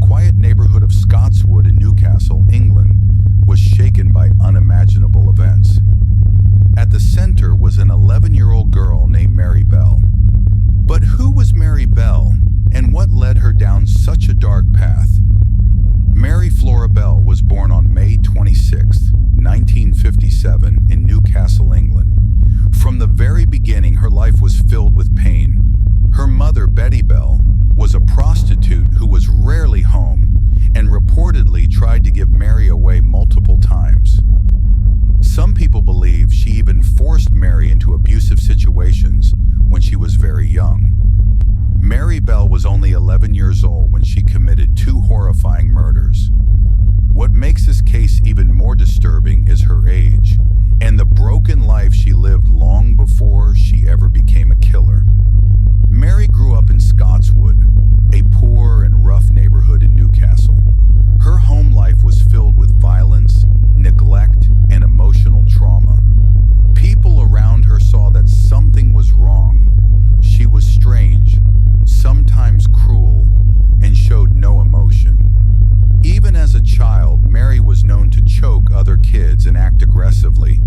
quiet neighborhood of Scotswood in Newcastle, England, was shaken by unimaginable events. At the center was an 11-year-old girl named Mary Bell. But who was Mary Bell, and what led her down such a dark path? Mary Flora Bell was born on May 26, 1957, in Newcastle, England. From the very beginning, her life was filled with pain. Her mother, Betty Bell, was a prostitute who was rarely home and reportedly tried to give Mary away multiple times. Some people believe she even forced Mary into abusive situations when she was very young. Mary Bell was only 11 years old when she committed 2 horrifying murders. What makes this case even more disturbing is her age and the broken life she lived long before she ever became a killer. Mary grew up in Scotswood, a poor and rough neighborhood in Newcastle. Her home life was filled with violence, neglect, and emotional trauma. People around her saw that something was wrong. She was strange, sometimes cruel, and showed no emotion. Even as a child, Mary was known to choke other kids and act aggressively,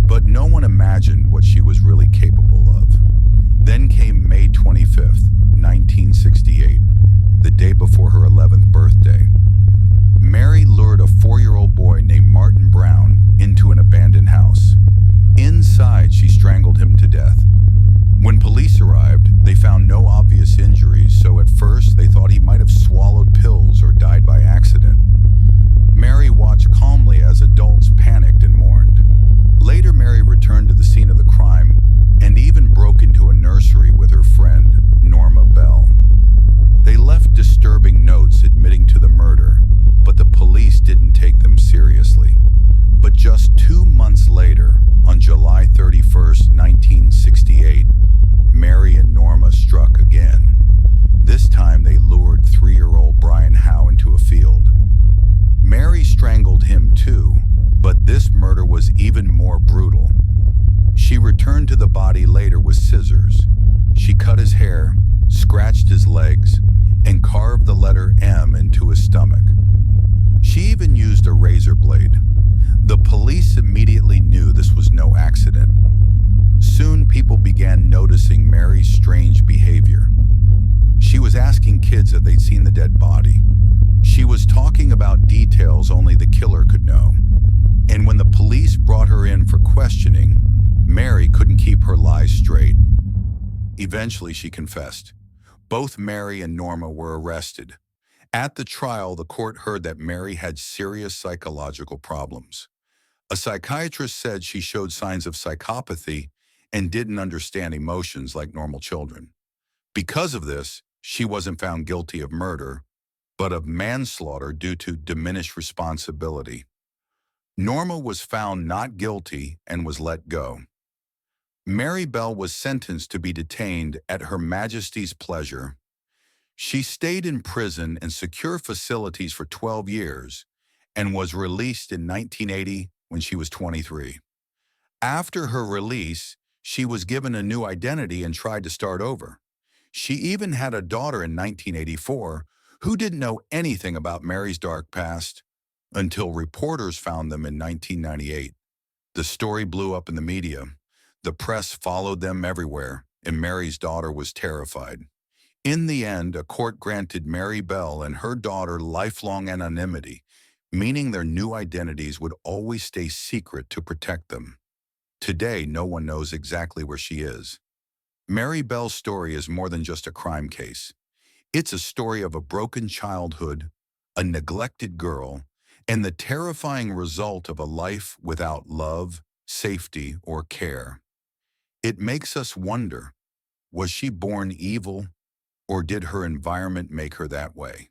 but no one imagined what she was really capable of. Then came May 25th, 1968, the day before her 11th birthday. Mary lured a 4-year-old boy named Martin Brown into an abandoned house. Inside, she strangled him to death. When police arrived, they found no obvious injuries, so at first they thought he might have swallowed pills or died by accident. Mary watched calmly as adults panicked and mourned. Later, Mary returned to the scene of the crime and even broke into a nursery with her friend, Norma Bell. They left disturbing notes admitting to the murder, but the police didn't take them seriously. But just 2 months later, on July 31st, 1968, Mary and Norma struck again. This time they lured 3-year-old Brian Howe into a field. Mary strangled him too, but this murder was even more brutal. She returned to the body later with scissors. She cut his hair, scratched his legs, and carved the letter M into his stomach. She even used a razor blade. The police immediately knew this was no accident. Soon people began noticing Mary's strange behavior. She was asking kids if they'd seen the dead body. She was talking about details only the killer could know. And when the police brought her in for questioning, Mary couldn't keep her lies straight. Eventually, she confessed. Both Mary and Norma were arrested. At the trial, the court heard that Mary had serious psychological problems. A psychiatrist said she showed signs of psychopathy and didn't understand emotions like normal children. Because of this, she wasn't found guilty of murder, but of manslaughter due to diminished responsibility. Norma was found not guilty and was let go. Mary Bell was sentenced to be detained at Her Majesty's pleasure. She stayed in prison and secure facilities for 12 years and was released in 1980 when she was 23. After her release, she was given a new identity and tried to start over. She even had a daughter in 1984 who didn't know anything about Mary's dark past until reporters found them in 1998. The story blew up in the media. The press followed them everywhere, and Mary's daughter was terrified. In the end, a court granted Mary Bell and her daughter lifelong anonymity, meaning their new identities would always stay secret to protect them. Today, no one knows exactly where she is. Mary Bell's story is more than just a crime case. It's a story of a broken childhood, a neglected girl, and the terrifying result of a life without love, safety, or care. It makes us wonder, was she born evil, or did her environment make her that way?